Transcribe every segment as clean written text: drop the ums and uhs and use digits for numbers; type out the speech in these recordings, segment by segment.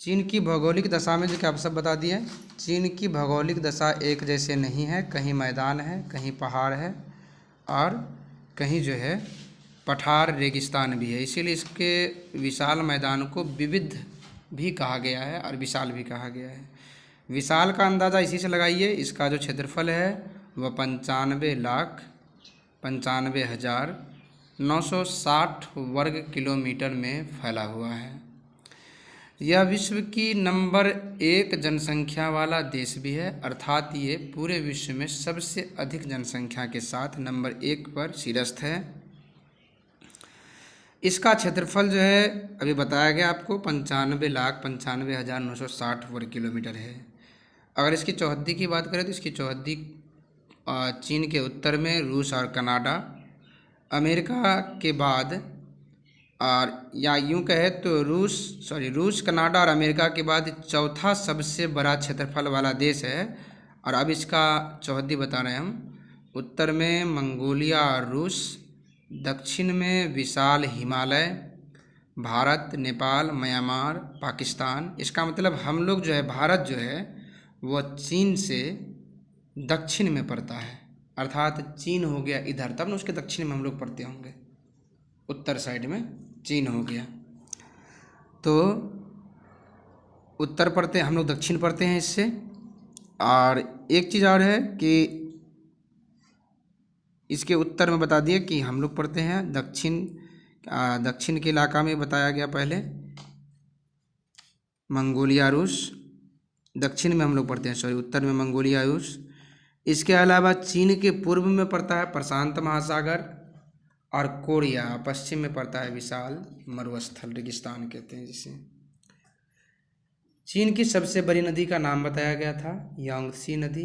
चीन की भौगोलिक दशा में जो कि आप सब बता दिए, चीन की भौगोलिक दशा एक जैसे नहीं है। कहीं मैदान है, कहीं पहाड़ है और कहीं जो है पठार रेगिस्तान भी है। इसीलिए इसके विशाल मैदान को विविध भी कहा गया है और विशाल भी कहा गया है। विशाल का अंदाज़ा इसी से लगाइए। इसका जो क्षेत्रफल है वह 95,95,960 वर्ग किलोमीटर में फैला हुआ है। यह विश्व की नंबर 1 जनसंख्या वाला देश भी है, अर्थात ये पूरे विश्व में सबसे अधिक जनसंख्या के साथ नंबर 1 पर शीर्षस्थ है। इसका क्षेत्रफल जो है अभी बताया गया आपको 95,95,960 वर्ग किलोमीटर है। अगर इसकी चौहद्दी की बात करें तो इसकी चौहद्दी चीन के उत्तर में रूस और कनाडा, अमेरिका के बाद, और या यूँ कहे तो रूस कनाडा और अमेरिका के बाद चौथा सबसे बड़ा क्षेत्रफल वाला देश है। और अब इसका चौहद्दी बता रहे हैं हम। उत्तर में मंगोलिया और रूस, दक्षिण में विशाल हिमालय, भारत, नेपाल, म्यांमार, पाकिस्तान। इसका मतलब हम लोग जो है, भारत जो है वह चीन से दक्षिण में पड़ता है, अर्थात चीन हो गया इधर, तब ना उसके दक्षिण में हम लोग पड़ते होंगे। उत्तर साइड में चीन हो गया तो उत्तर पड़ते हम लोग, दक्षिण पड़ते हैं इससे। और एक चीज़ और है कि इसके उत्तर में बता दिए कि हम लोग पड़ते हैं दक्षिण के इलाका में बताया गया पहले मंगोलिया रूस, दक्षिण में हम लोग पड़ते हैं, उत्तर में मंगोलिया रूस। इसके अलावा चीन के पूर्व में पड़ता है प्रशांत महासागर और कोरिया, पश्चिम में पड़ता है विशाल मरुस्थल, रेगिस्तान कहते हैं जिसे। चीन की सबसे बड़ी नदी का नाम बताया गया था यांगत्से नदी,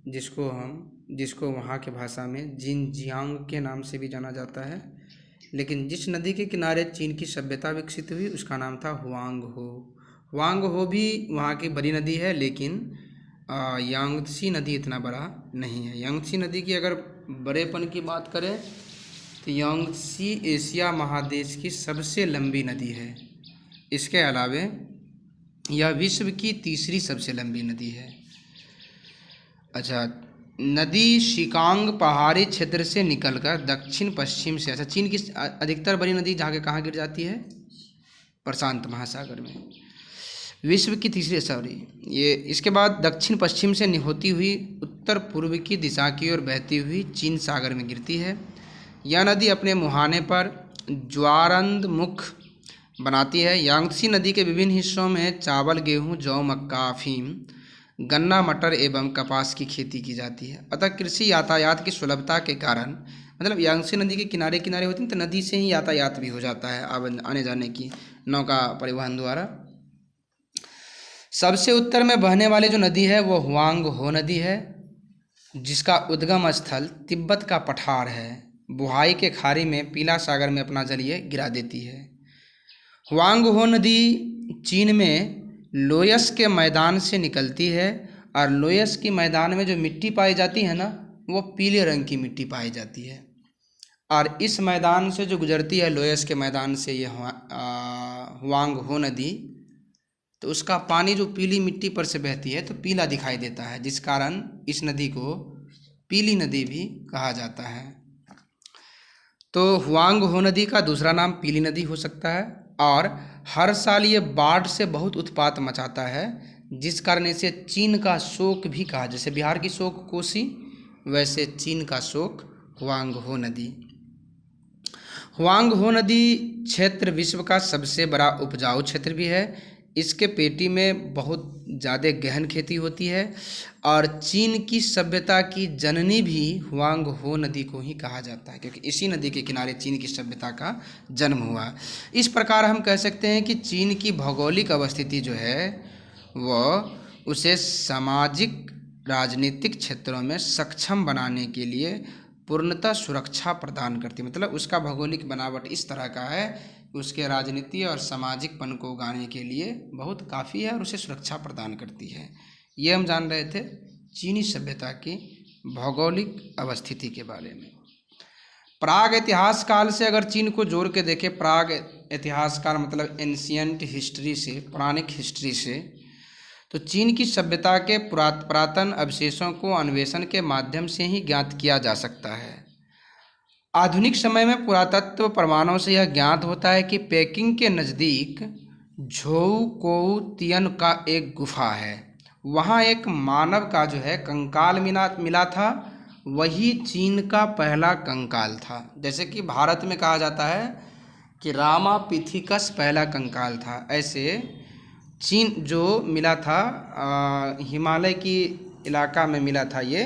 जिसको वहाँ के भाषा में जिनजियांग के नाम से भी जाना जाता है। लेकिन जिस नदी के किनारे चीन की सभ्यता विकसित हुई उसका नाम था हुआंगहो। हुआंगहो भी वहाँ की बड़ी नदी है, लेकिन यांगत्से नदी इतना बड़ा नहीं है। यांगत्से नदी की अगर बड़ेपन की बात करें तो यांगत्से एशिया महादेश की सबसे लंबी नदी है। इसके अलावे यह विश्व की तीसरी सबसे लंबी नदी है। अच्छा, नदी शिकांग पहाड़ी क्षेत्र से निकलकर दक्षिण पश्चिम से, अच्छा, चीन की अधिकतर बड़ी नदी जहाँ कहाँ गिर जाती है, प्रशांत महासागर में। विश्व की तीसरी ये इसके बाद दक्षिण पश्चिम से होती हुई उत्तर पूर्व की दिशा की ओर बहती हुई चीन सागर में गिरती है। यह नदी अपने मुहाने पर ज्वारंद मुख बनाती है। यांगत्से नदी के विभिन्न हिस्सों में चावल, गेहूं, जौ, मक्का, अफीम, गन्ना, मटर एवं कपास की खेती की जाती है। अतः कृषि यातायात की सुलभता के कारण, मतलब यांगत्से नदी के किनारे किनारे होती है तो नदी से ही यातायात भी हो जाता है, आने जाने की, नौका परिवहन द्वारा। सबसे उत्तर में बहने वाली जो नदी है वो हुआंगहो नदी है, जिसका उद्गम स्थल तिब्बत का पठार है। बुहाई के खाड़ी में पीला सागर में अपना जल ये गिरा देती है। हुआंगहो नदी चीन में लोयस के मैदान से निकलती है, और लोयस की मैदान में जो मिट्टी पाई जाती है ना, वो पीले रंग की मिट्टी पाई जाती है। और इस मैदान से जो गुजरती है, लोयस के मैदान से ये हुआंगहो नदी, तो उसका पानी जो पीली मिट्टी पर से बहती है तो पीला दिखाई देता है, जिस कारण इस नदी को पीली नदी भी कहा जाता है। तो हुआंगहो नदी का दूसरा नाम पीली नदी हो सकता है। और हर साल ये बाढ़ से बहुत उत्पात मचाता है, जिस कारण इसे चीन का शोक भी कहा, जैसे बिहार की शोक कोसी, वैसे चीन का शोक हुआंगहो नदी। हुआंगहो नदी क्षेत्र विश्व का सबसे बड़ा उपजाऊ क्षेत्र भी है। इसके पेटी में बहुत ज़्यादा गहन खेती होती है, और चीन की सभ्यता की जननी भी हुआंगहो नदी को ही कहा जाता है, क्योंकि इसी नदी के किनारे चीन की सभ्यता का जन्म हुआ। इस प्रकार हम कह सकते हैं कि चीन की भौगोलिक अवस्थिति जो है वह उसे सामाजिक राजनीतिक क्षेत्रों में सक्षम बनाने के लिए पूर्णतः सुरक्षा प्रदान करती है। मतलब उसका भौगोलिक बनावट इस तरह का है कि उसके राजनीति और सामाजिकपन को उगाने के लिए बहुत काफ़ी है और उसे सुरक्षा प्रदान करती है। ये हम जान रहे थे चीनी सभ्यता की भौगोलिक अवस्थिति के बारे में। प्राग इतिहास काल से अगर चीन को जोड़ के देखें, प्राग इतिहास काल मतलब एंशियंट हिस्ट्री से, पौराणिक हिस्ट्री से, तो चीन की सभ्यता के पुरातन अवशेषों को अन्वेषण के माध्यम से ही ज्ञात किया जा सकता है। आधुनिक समय में पुरातत्व प्रमाणों से यह ज्ञात होता है कि पेकिंग के नज़दीक झोउकोउतियन का एक गुफा है, वहाँ एक मानव का जो है कंकाल मिला था। वही चीन का पहला कंकाल था। जैसे कि भारत में कहा जाता है कि रामापिथिकस पहला कंकाल था, ऐसे चीन जो मिला था हिमालय की इलाका में मिला था ये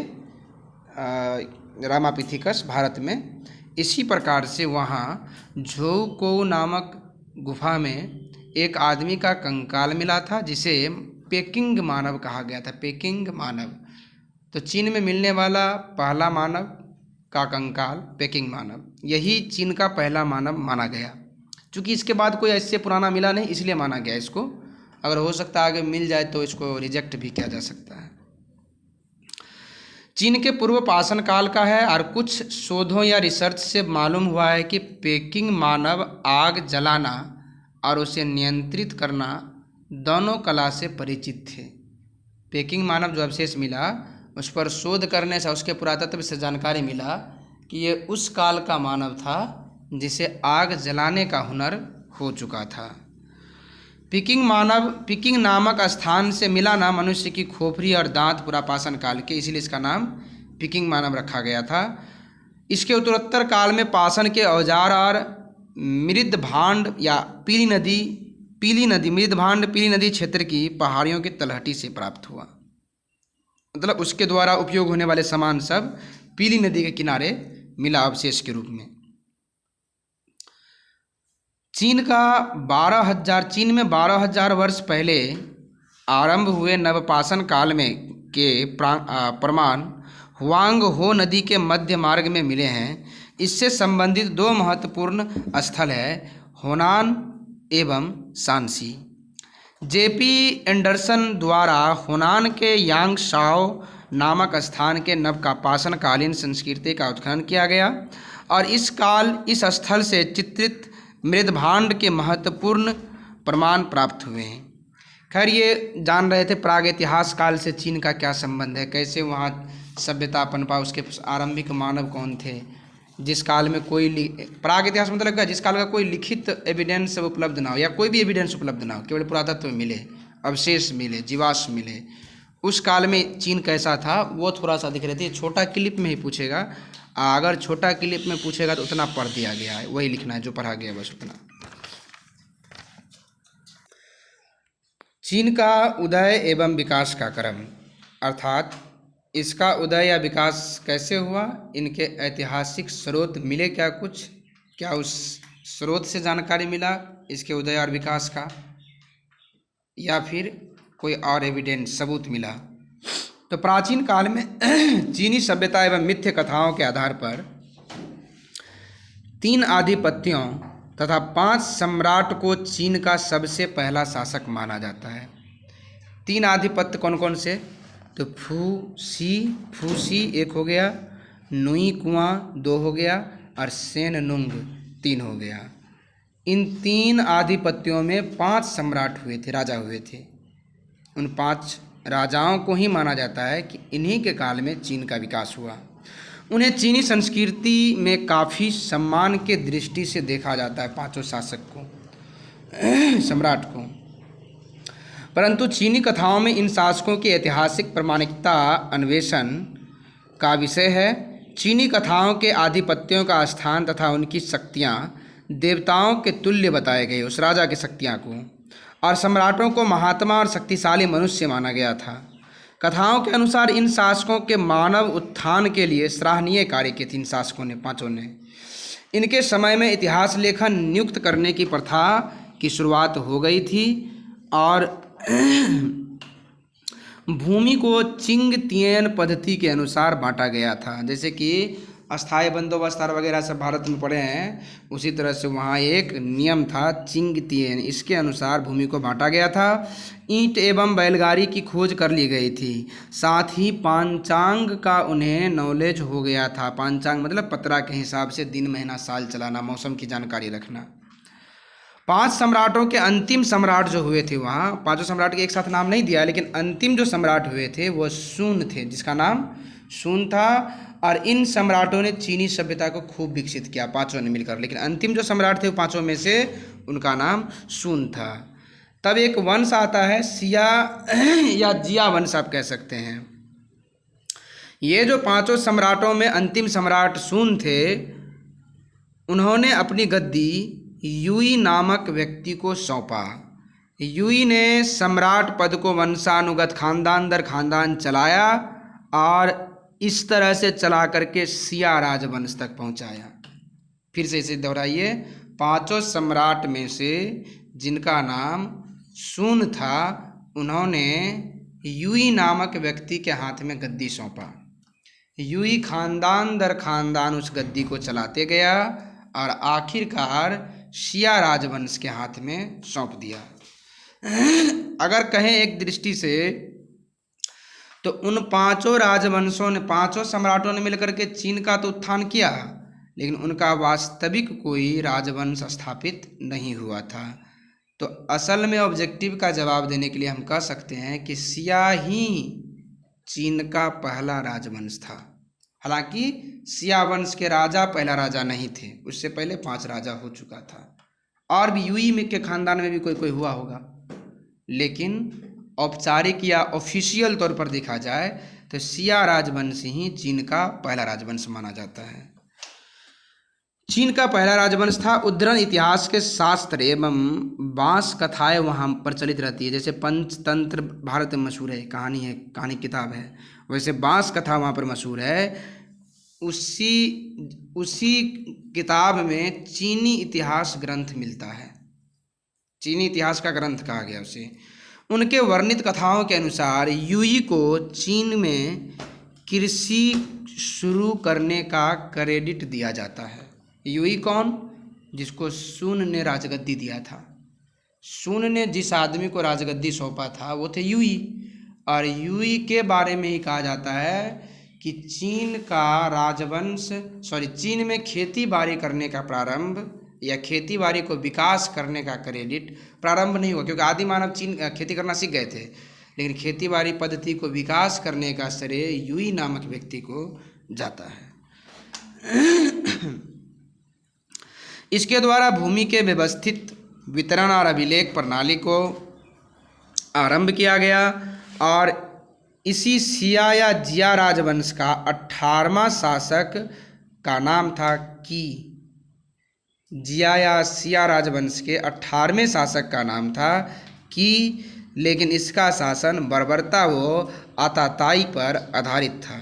रामापिथिकस भारत में। इसी प्रकार से वहाँ झोउकोउ नामक गुफा में एक आदमी का कंकाल मिला था जिसे पेकिंग मानव कहा गया था। पेकिंग मानव, तो चीन में मिलने वाला पहला मानव का कंकाल पेकिंग मानव, यही चीन का पहला मानव माना गया। चूँकि इसके बाद कोई ऐसे पुराना मिला नहीं, इसलिए माना गया इसको। अगर हो सकता है आगे मिल जाए तो इसको रिजेक्ट भी किया जा सकता है। चीन के पूर्व पाषाण काल का है और कुछ शोधों या रिसर्च से मालूम हुआ है कि पेकिंग मानव आग जलाना और उसे नियंत्रित करना दोनों कला से परिचित थे। पेकिंग मानव जो अवशेष मिला उस पर शोध करने से, उसके पुरातत्व से जानकारी मिला कि ये उस काल का मानव था जिसे आग जलाने का हुनर हो चुका था। पिकिंग नामक स्थान से मिला ना मनुष्य की खोपड़ी और दांत पुरापाषाण काल के, इसीलिए इसका नाम पिकिंग मानव रखा गया था। इसके उत्तरोत्तर काल में पाषाण के औजार और मृदभांड या पीली नदी क्षेत्र की पहाड़ियों की तलहटी से प्राप्त हुआ। मतलब उसके द्वारा उपयोग होने वाले सामान सब पीली नदी के किनारे मिला अवशेष के रूप में। चीन में 12,000 वर्ष पहले आरंभ हुए नवपाषाण काल में के प्रमाण हुआंग हो नदी के मध्य मार्ग में मिले हैं। इससे संबंधित दो महत्वपूर्ण स्थल है होनान एवं शांसी। जेपी एंडरसन द्वारा होनान के यांगशाओ नामक स्थान के नवपाषाण कालीन संस्कृति का उत्खनन किया गया और इस स्थल से चित्रित मृदभांड के महत्वपूर्ण प्रमाण प्राप्त हुए हैं। खैर ये जान रहे थे प्राग इतिहास काल से चीन का क्या संबंध है, कैसे वहाँ सभ्यता पनपा, उसके आरंभिक मानव कौन थे, जिस काल में कोई प्राग इतिहास मतलब क्या, जिस काल का कोई लिखित एविडेंस उपलब्ध ना हो या कोई भी एविडेंस उपलब्ध ना हो, केवल पुरातत्व मिले, अवशेष मिले, जीवाश्म मिले, उस काल में चीन कैसा था वो थोड़ा सा दिख रहे थे। छोटा क्लिप में ही पूछेगा, अगर छोटा क्लिप में पूछेगा तो उतना पढ़ दिया गया है, वही लिखना है जो पढ़ा गया बस उतना। चीन का उदय एवं विकास का क्रम, अर्थात इसका उदय या विकास कैसे हुआ, इनके ऐतिहासिक स्रोत मिले क्या उस स्रोत से जानकारी मिला इसके उदय और विकास का, या फिर कोई और एविडेंस सबूत मिला। तो प्राचीन काल में चीनी सभ्यता एवं मिथ्य कथाओं के आधार पर 3 आधिपत्यों तथा 5 सम्राट को चीन का सबसे पहला शासक माना जाता है। 3 आधिपत्य कौन कौन से, तो फूसी 1 हो गया, नुई कुआं 2 हो गया और सेननुंग 3 हो गया। इन 3 आधिपत्यों में 5 सम्राट हुए थे, राजा हुए थे। उन 5 राजाओं को ही माना जाता है कि इन्हीं के काल में चीन का विकास हुआ। उन्हें चीनी संस्कृति में काफ़ी सम्मान के दृष्टि से देखा जाता है, 5 शासक को, सम्राट को। परंतु चीनी कथाओं में इन शासकों की ऐतिहासिक प्रामाणिकता अन्वेषण का विषय है। चीनी कथाओं के आधिपत्यों का स्थान तथा उनकी शक्तियाँ देवताओं के तुल्य बताए गए, उस राजा की शक्तियाँ को, और सम्राटों को महात्मा और शक्तिशाली मनुष्य माना गया था। कथाओं के अनुसार इन शासकों के मानव उत्थान के लिए सराहनीय कार्य किए थे। इन शासकों ने, 5 ने। इनके समय में इतिहास लेखन नियुक्त करने की प्रथा की शुरुआत हो गई थी और भूमि को चिंग तियन पद्धति के अनुसार बांटा गया था। जैसे कि अस्थायी बंदोबस्त और वगैरह सब भारत में पड़े हैं, उसी तरह से वहाँ एक नियम था चिंगतियन। इसके अनुसार भूमि को बांटा गया था। ईंट एवं बैलगाड़ी की खोज कर ली गई थी। साथ ही पांचांग का उन्हें नॉलेज हो गया था। पांचांग मतलब पतरा के हिसाब से दिन महीना साल चलाना, मौसम की जानकारी रखना। 5 सम्राटों के अंतिम सम्राट जो हुए थे वहाँ, 5 सम्राट के एक साथ नाम नहीं दिया, लेकिन अंतिम जो सम्राट हुए थे वो सून थे, जिसका नाम सून था। और इन सम्राटों ने चीनी सभ्यता को खूब विकसित किया, 5 ने मिलकर। लेकिन अंतिम जो सम्राट थे वो 5 में से उनका नाम सून था। तब एक वंश आता है सिया या जिया वंश आप कह सकते हैं। ये जो 5 सम्राटों में अंतिम सम्राट सून थे, उन्होंने अपनी गद्दी युई नामक व्यक्ति को सौंपा। युई ने सम्राट पद को वंशानुगत खानदान दर खानदान चलाया और इस तरह से चला करके सिया राजवंश तक पहुंचाया। फिर से इसे दोहराइए, 5 सम्राट में से जिनका नाम सून था, उन्होंने युई नामक व्यक्ति के हाथ में गद्दी सौंपा। युई खानदान दर खानदान उस गद्दी को चलाते गया और आखिरकार सिया राजवंश के हाथ में सौंप दिया। अगर कहें एक दृष्टि से तो उन 5 राजवंशों ने, 5 सम्राटों ने मिलकर के चीन का तो उत्थान किया, लेकिन उनका वास्तविक कोई राजवंश स्थापित नहीं हुआ था। तो असल में ऑब्जेक्टिव का जवाब देने के लिए हम कह सकते हैं कि सिया ही चीन का पहला राजवंश था। हालांकि सिया वंश के राजा पहला राजा नहीं थे, उससे पहले 5 राजा हो चुका था। और भी युई में के खानदान में भी कोई कोई हुआ होगा, लेकिन औपचारिक या ऑफिशियल तौर पर देखा जाए तो सिया राजवंश ही चीन का पहला राजवंश माना जाता है। चीन का पहला राजवंश था। उद्धरण इतिहास के शास्त्र एवं बांस कथाएं वहाँ प्रचलित रहती है। जैसे पंचतंत्र भारत में मशहूर है, कहानी किताब है, वैसे बांस कथा वहाँ पर मशहूर है। उसी किताब में चीनी इतिहास ग्रंथ मिलता है, चीनी इतिहास का ग्रंथ कहा गया उसे। उनके वर्णित कथाओं के अनुसार युई को चीन में कृषि शुरू करने का क्रेडिट दिया जाता है। युई कौन? जिसको सून ने राजगद्दी दिया था। सून ने जिस आदमी को राजगद्दी सौंपा था वो थे युई। और युई के बारे में ही कहा जाता है कि चीन में खेती बाड़ी करने का प्रारंभ या खेती बाड़ी को विकास करने का क्रेडिट प्रारंभ नहीं हुआ, क्योंकि आदि मानव चीन खेती करना सीख गए थे, लेकिन खेती बाड़ी पद्धति को विकास करने का श्रेय युई नामक व्यक्ति को जाता है। इसके द्वारा भूमि के व्यवस्थित वितरण और अभिलेख प्रणाली को आरंभ किया गया और इसी सिया या जिया राजवंश का 18वां शासक का नाम था की। जिया या सिया राजवंश के 18वें शासक का नाम था की, लेकिन इसका शासन बर्बरता व आताताई पर आधारित था।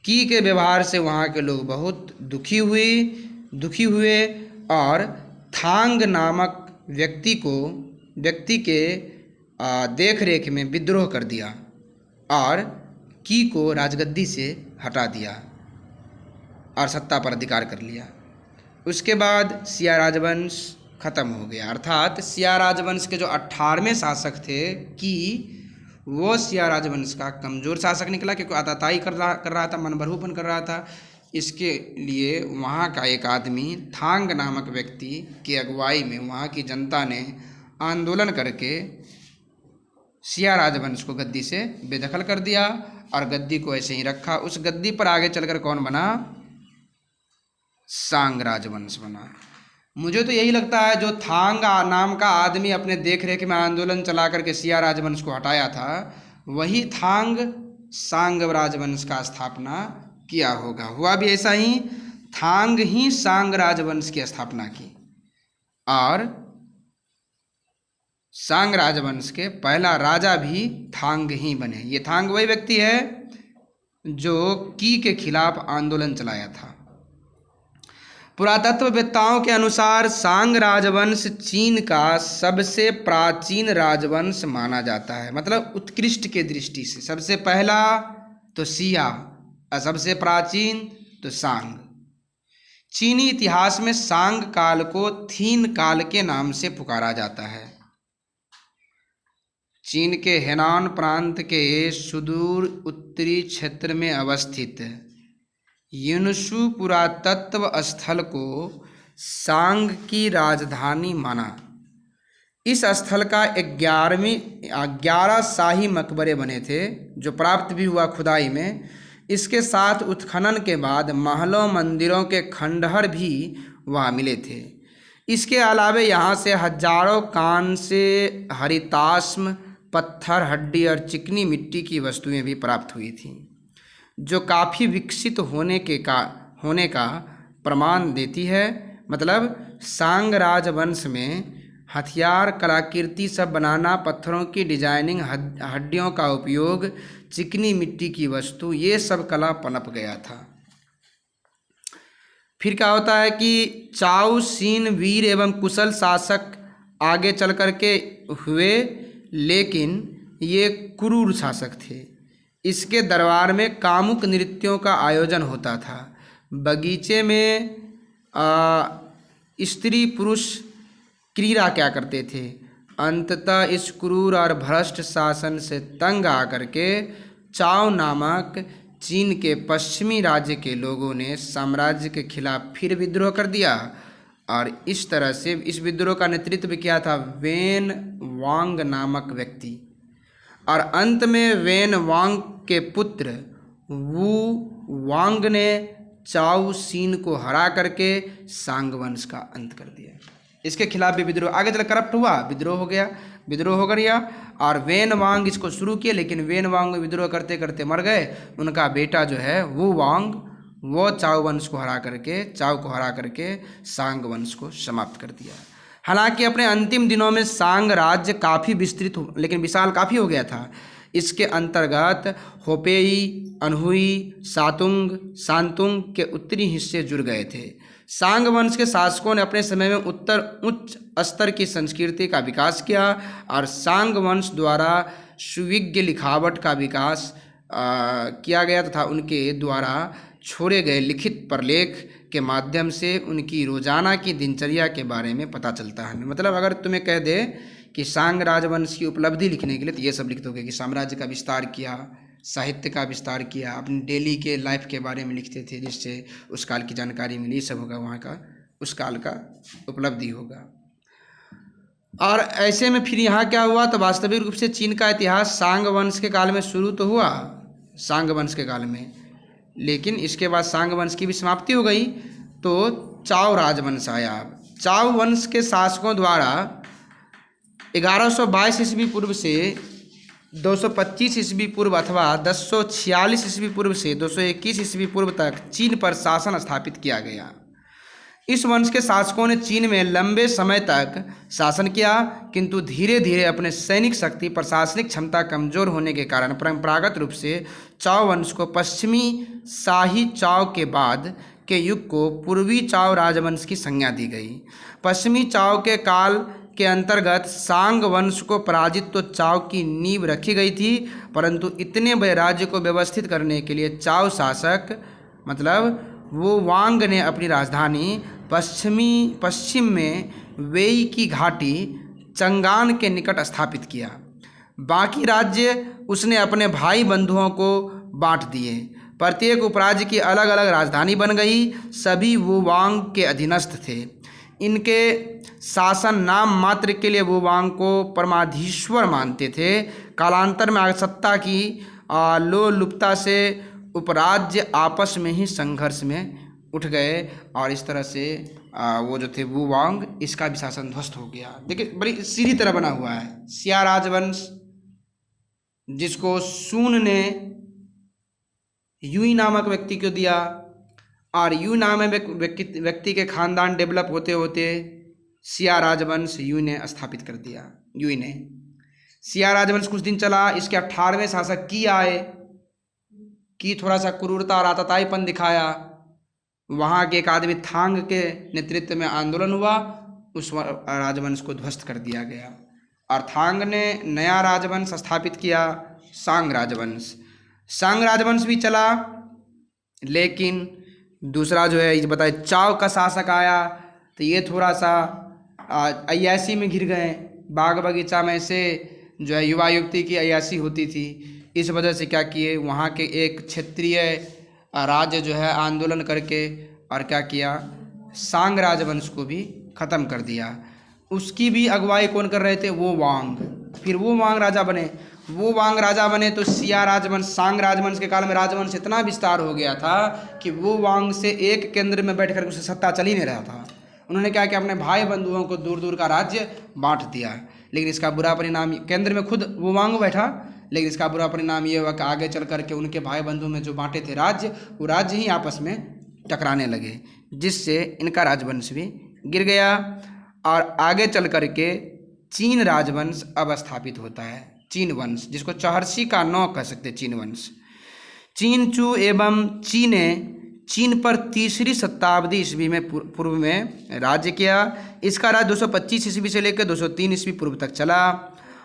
की के व्यवहार से वहाँ के लोग बहुत दुखी हुए और थांग नामक व्यक्ति के देख रेख में विद्रोह कर दिया और की को राजगद्दी से हटा दिया और सत्ता पर अधिकार कर लिया। उसके बाद सिया राजवंश खत्म हो गया। अर्थात सिया राजवंश के जो 18वें शासक थे कि वो सिया राजवंश का कमज़ोर शासक निकला, क्योंकि आताताई कर रहा था, मनबरहूपन कर रहा था। इसके लिए वहाँ का एक आदमी थांग नामक व्यक्ति की अगुवाई में वहाँ की जनता ने आंदोलन करके सिया राजवंश को गद्दी से बेदखल कर दिया और गद्दी को ऐसे ही रखा। उस गद्दी पर आगे चलकर कौन बना? सांग राजवंश बना। मुझे तो यही लगता है जो थांग नाम का आदमी अपने देख रेख में आंदोलन चला करके सिया राजवंश को हटाया था, वही थांग सांग राजवंश का स्थापना किया होगा। हुआ भी ऐसा ही, थांग ही सांग राजवंश की स्थापना की और सांग राजवंश के पहला राजा भी थांग ही बने। ये थांग वही व्यक्ति है जो की के खिलाफ आंदोलन चलाया था। पुरातत्ववेत्ताओं के अनुसार सांग राजवंश चीन का सबसे प्राचीन राजवंश माना जाता है। मतलब उत्कृष्ट के दृष्टि से सबसे पहला तो सिया और सबसे प्राचीन तो सांग। चीनी इतिहास में सांग काल को थीन काल के नाम से पुकारा जाता है। चीन के हेनान प्रांत के सुदूर उत्तरी क्षेत्र में अवस्थित युनशु पुरातत्व स्थल को सांग की राजधानी माना। इस स्थल का 11 शाही मकबरे बने थे, जो प्राप्त भी हुआ खुदाई में। इसके साथ उत्खनन के बाद महलों मंदिरों के खंडहर भी वहाँ मिले थे। इसके अलावे यहाँ से हजारों कान से हरिताश्म, पत्थर, हड्डी और चिकनी मिट्टी की वस्तुएं भी प्राप्त हुई थीं, जो काफ़ी विकसित होने का प्रमाण देती है। मतलब सांग राजवंश में हथियार, कलाकृति सब बनाना, पत्थरों की डिजाइनिंग, हड्डियों का उपयोग, चिकनी मिट्टी की वस्तु, ये सब कला पनप गया था। फिर क्या होता है कि चाउ सीन वीर एवं कुशल शासक आगे चल कर के हुए, लेकिन ये क्रूर शासक थे। इसके दरबार में कामुक नृत्यों का आयोजन होता था। बगीचे में स्त्री पुरुष क्रीड़ा क्या करते थे। अंततः इस क्रूर और भ्रष्ट शासन से तंग आकर के चाओ नामक चीन के पश्चिमी राज्य के लोगों ने साम्राज्य के खिलाफ फिर विद्रोह कर दिया, और इस तरह से इस विद्रोह का नेतृत्व किया था वेन वांग नामक व्यक्ति। और अंत में वेन वांग के पुत्र वू वांग ने चाओ सीन को हरा करके सांग वंश का अंत कर दिया। इसके खिलाफ भी विद्रोह आगे चल करप्ट हुआ, विद्रोह हो गया और वेन वांग इसको शुरू किए, लेकिन वेन वांग विद्रोह करते करते मर गए। उनका बेटा जो है वू वांग, वो चाओ को हरा करके सांग वंश को समाप्त कर दिया। हालांकि अपने अंतिम दिनों में सांग राज्य काफ़ी विस्तृत लेकिन विशाल काफ़ी हो गया था। इसके अंतर्गत होपेई, अनहुई, सांतुंग के उत्तरी हिस्से जुड़ गए थे। सांग वंश के शासकों ने अपने समय में उच्च स्तर की संस्कृति का विकास किया और सांग वंश द्वारा सुविज्ञ लिखावट का विकास किया गया तथा उनके द्वारा छोड़े गए लिखित प्रलेख के माध्यम से उनकी रोजाना की दिनचर्या के बारे में पता चलता है। मतलब अगर तुम्हें कह दे कि सांग राजवंश की उपलब्धि लिखने के लिए, तो ये सब लिख दोगे कि साम्राज्य का विस्तार किया, साहित्य का विस्तार किया, अपनी डेली के लाइफ के बारे में लिखते थे जिससे उस काल की जानकारी मिली। सब होगा वहाँ का, उस काल का उपलब्धि होगा। और ऐसे में फिर यहाँ क्या हुआ, तो वास्तविक रूप से चीन का इतिहास सांग वंश के काल में शुरू तो हुआ, सांग वंश के काल में, लेकिन इसके बाद सांग वंश की भी समाप्ति हो गई तो चाओ राजवंश आया। चाओ वंश के शासकों द्वारा 1122 ईस्वी पूर्व से 225 ईस्वी पूर्व अथवा 1046 ईस्वी पूर्व से 221 ईस्वी पूर्व तक चीन पर शासन स्थापित किया गया। इस वंश के शासकों ने चीन में लंबे समय तक शासन किया, किंतु धीरे धीरे अपने सैनिक शक्ति, प्रशासनिक क्षमता कमजोर होने के कारण परंपरागत रूप से चाओ वंश को पश्चिमी शाही चाओ के बाद के युग को पूर्वी चाओ राजवंश की संज्ञा दी गई। पश्चिमी चाओ के काल के अंतर्गत सांग वंश को पराजित तो चाओ की नींव रखी गई थी, परंतु इतने बड़े राज्य को व्यवस्थित करने के लिए चाओ शासक मतलब वो वांग ने अपनी राजधानी पश्चिम में वेई की घाटी चंगान के निकट स्थापित किया। बाकी राज्य उसने अपने भाई बंधुओं को बांट दिए। प्रत्येक उपराज्य की अलग अलग राजधानी बन गई। सभी वो वांग के अधीनस्थ थे। इनके शासन नाम मात्र के लिए वो वांग को परमाधीश्वर मानते थे। कालांतर में सत्ता की लोलुपता से उपराज्य आपस में ही संघर्ष में उठ गए और इस तरह से वो जो थे वू वांग, इसका भी शासन ध्वस्त हो गया। देखिए बड़ी सीधी तरह बना हुआ है। सिया राजवंश जिसको सून ने यूई नामक व्यक्ति को दिया और यू नामक व्यक्ति के खानदान डेवलप होते होते सिया राजवंश यूई ने स्थापित कर दिया। यूई ने सिया राजवंश कुछ दिन चला। इसके 18वें शासक की आए, की थोड़ा सा क्रूरता और आतताईपन दिखाया। वहाँ के एक आदमी थांग के नेतृत्व में आंदोलन हुआ, उस राजवंश को ध्वस्त कर दिया गया और थांग ने नया राजवंश स्थापित किया, सांग राजवंश। सांग राजवंश भी चला, लेकिन दूसरा जो है ये बताए चाव का शासक आया, तो ये थोड़ा सा अय्याशी में घिर गए। बाग बगीचा में से जो है युवा युवती की अय्याशी होती थी, इस वजह से क्या किए, वहाँ के एक क्षेत्रीय राज्य जो है आंदोलन करके और क्या किया, सांग राजवंश को भी ख़त्म कर दिया। उसकी भी अगुवाई कौन कर रहे थे, वो वांग। फिर वो वांग राजा बने। वो वांग राजा बने तो सिया राजवंश, सांग राजवंश के काल में राजवंश इतना विस्तार हो गया था कि वो वांग से एक केंद्र में बैठकर उसे सत्ता चल ही नहीं रहा था। उन्होंने क्या किया, अपने भाई बंधुओं को दूर दूर का राज्य बांट दिया। लेकिन इसका बुरा परिणाम, केंद्र में खुद वो वांग बैठा, लेकिन इसका बुरा परिणाम ये हुआ कि आगे चल करके उनके भाई बंधु में जो बांटे थे राज्य, वो राज्य ही आपस में टकराने लगे, जिससे इनका राजवंश भी गिर गया। और आगे चल करके चीन राजवंश अब स्थापित होता है, चीन वंश, जिसको चहर्षि का नौ कह सकते चीन वंश। चीन चू एवं चीने चीन पर 3री शताब्दी ईस्वी में पूर्व में राज्य किया। इसका राज्य 225 ईस्वी से लेकर 203 ईस्वी पूर्व तक चला।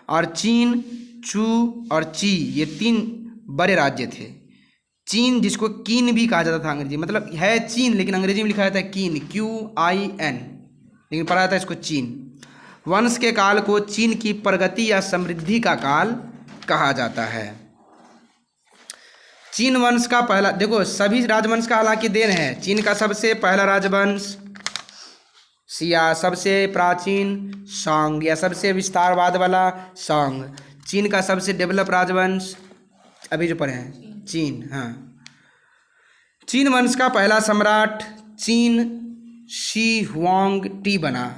और चीन, चू और ची ये 3 बड़े राज्य थे। चीन, जिसको कीन भी कहा जाता था अंग्रेजी, मतलब है चीन लेकिन अंग्रेजी में लिखा जाता है कीन, QIN, लेकिन पढ़ा जाता है इसको चीन। वंश के काल को चीन की प्रगति या समृद्धि का काल कहा जाता है। चीन वंश का पहला, देखो सभी राजवंश का हालांकि देन है। चीन का सबसे पहला राजवंश सिया, सबसे प्राचीन सांग या सबसे विस्तारवाद वाला सांग। चीन का सबसे डेवलप राजवंश अभी जो पढ़े हैं चीन। हाँ, चीन वंश का पहला सम्राट चीन शी हुआंग टी बना।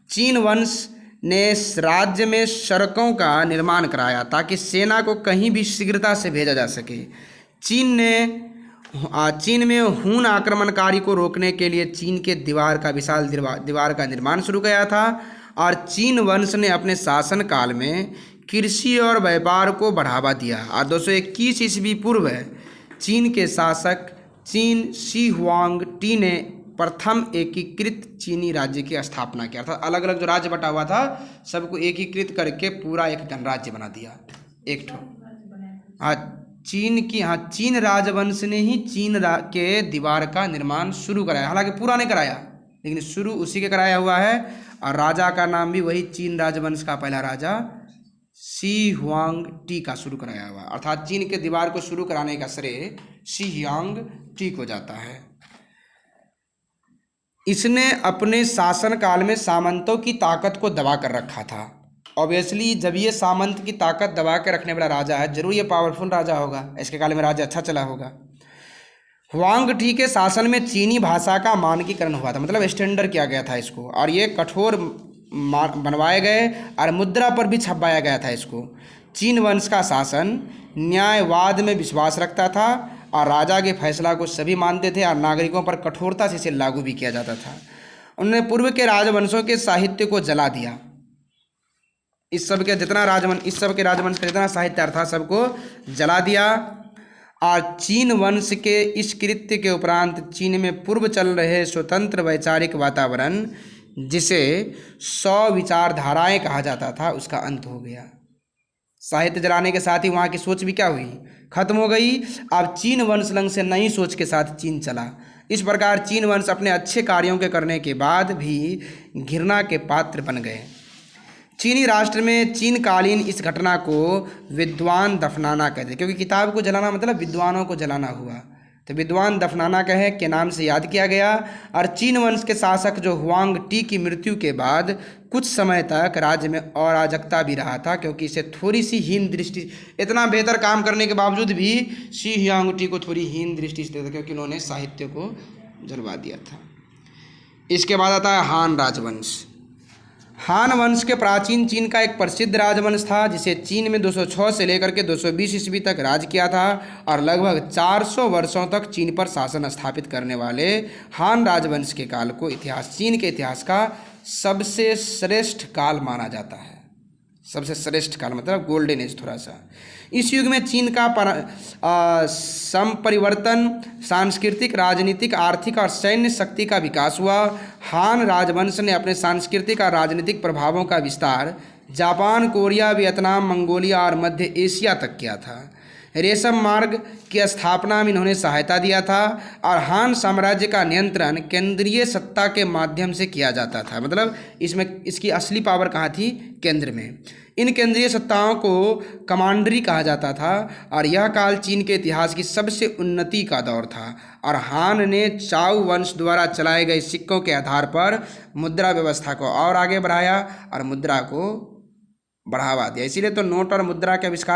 चीन वंश ने राज्य में सड़कों का निर्माण कराया ताकि सेना को कहीं भी शीघ्रता से भेजा जा सके। चीन में हून आक्रमणकारी को रोकने के लिए चीन के दीवार का विशाल दीवार का निर्माण शुरू किया था। और चीन वंश ने अपने शासन काल में कृषि और व्यापार को बढ़ावा दिया। और 221 ईस्वी पूर्व चीन के शासक चीन शी हुआंग टी ने प्रथम एकीकृत चीनी राज्य की स्थापना किया। अर्थात अलग अलग जो राज्य बटा हुआ था सबको एकीकृत करके पूरा एक गणराज्य बना दिया, एक ठो। चीन राजवंश ने ही चीन के दीवार का निर्माण शुरू कराया, हालांकि पूरा नहीं कराया लेकिन शुरू उसी के कराया हुआ है। और राजा का नाम भी वही चीन राजवंश का पहला राजा शी हुआंग टी का शुरू कराया हुआ। अर्थात चीन के दीवार को शुरू कराने का श्रेय शी हुआंग टी को जाता है। इसने अपने शासन काल में सामंतों की ताकत को दबा कर रखा था। ऑब्वियसली जब ये सामंत की ताकत दबा के रखने वाला राजा है, जरूर ये पावरफुल राजा होगा, इसके काल में राज्य अच्छा चला होगा। हुआंग टी के शासन में चीनी भाषा का मानकीकरण हुआ था, मतलब स्टैंडर्ड किया गया था इसको, और ये कठोर बनवाए गए और मुद्रा पर भी छपवाया गया था इसको। चीन वंश का शासन न्यायवाद में विश्वास रखता था और राजा के फैसला को सभी मानते थे और नागरिकों पर कठोरता से इसे लागू भी किया जाता था। उन्होंने पूर्व के राजवंशों के साहित्य को जला दिया। इस सब के राजवंश का जितना साहित्य था सबको जला दिया। और चीन वंश के इस कृत्य के उपरांत चीन में पूर्व चल रहे स्वतंत्र वैचारिक वातावरण, जिसे 100 विचारधाराएं कहा जाता था, उसका अंत हो गया। साहित्य जलाने के साथ ही वहाँ की सोच भी क्या हुई, खत्म हो गई। अब चीन वंश लंग से नई सोच के साथ चीन चला। इस प्रकार चीन वंश अपने अच्छे कार्यों के करने के बाद भी घृणा के पात्र बन गए। चीनी राष्ट्र में चीन कालीन इस घटना को विद्वान दफनाना कहते, क्योंकि किताब को जलाना मतलब विद्वानों को जलाना हुआ, तो विद्वान दफनाना कहे के नाम से याद किया गया। और चीन वंश के शासक जो हुआंग टी की मृत्यु के बाद कुछ समय तक राज्य में अराजकता भी रहा था, क्योंकि इसे थोड़ी सी हीन दृष्टि, इतना बेहतर काम करने के बावजूद भी शी हुआंग टी को थोड़ी हीन दृष्टि से देखा, क्योंकि उन्होंने साहित्य को जलवा दिया था। इसके बाद आता है हान राजवंश। हान वंश के प्राचीन चीन का एक प्रसिद्ध राजवंश था, जिसे चीन में 206 से लेकर के 220 ईस्वी तक राज किया था। और लगभग 400 वर्षों तक चीन पर शासन स्थापित करने वाले हान राजवंश के काल को चीन के इतिहास का सबसे श्रेष्ठ काल माना जाता है। सबसे श्रेष्ठ काल मतलब गोल्डन एज थोड़ा सा। इस युग में चीन का संपरिवर्तन, सांस्कृतिक, राजनीतिक, आर्थिक और सैन्य शक्ति का विकास हुआ। हान राजवंश ने अपने सांस्कृतिक और राजनीतिक प्रभावों का विस्तार जापान, कोरिया, वियतनाम, मंगोलिया और मध्य एशिया तक किया था। रेशम मार्ग की स्थापना में इन्होंने सहायता दिया था और हान साम्राज्य का नियंत्रण केंद्रीय सत्ता के माध्यम से किया जाता था। मतलब इसमें इसकी असली पावर कहाँ थी? केंद्र में। इन केंद्रीय सत्ताओं को कमांडरी कहा जाता था और यह काल चीन के इतिहास की सबसे उन्नति का दौर था। और हान ने चाउ वंश द्वारा चलाए गए सिक्कों के आधार पर मुद्रा व्यवस्था को और आगे बढ़ाया और मुद्रा को बढ़ावा दिया। इसीलिए तो नोट और मुद्रा के आविष्कार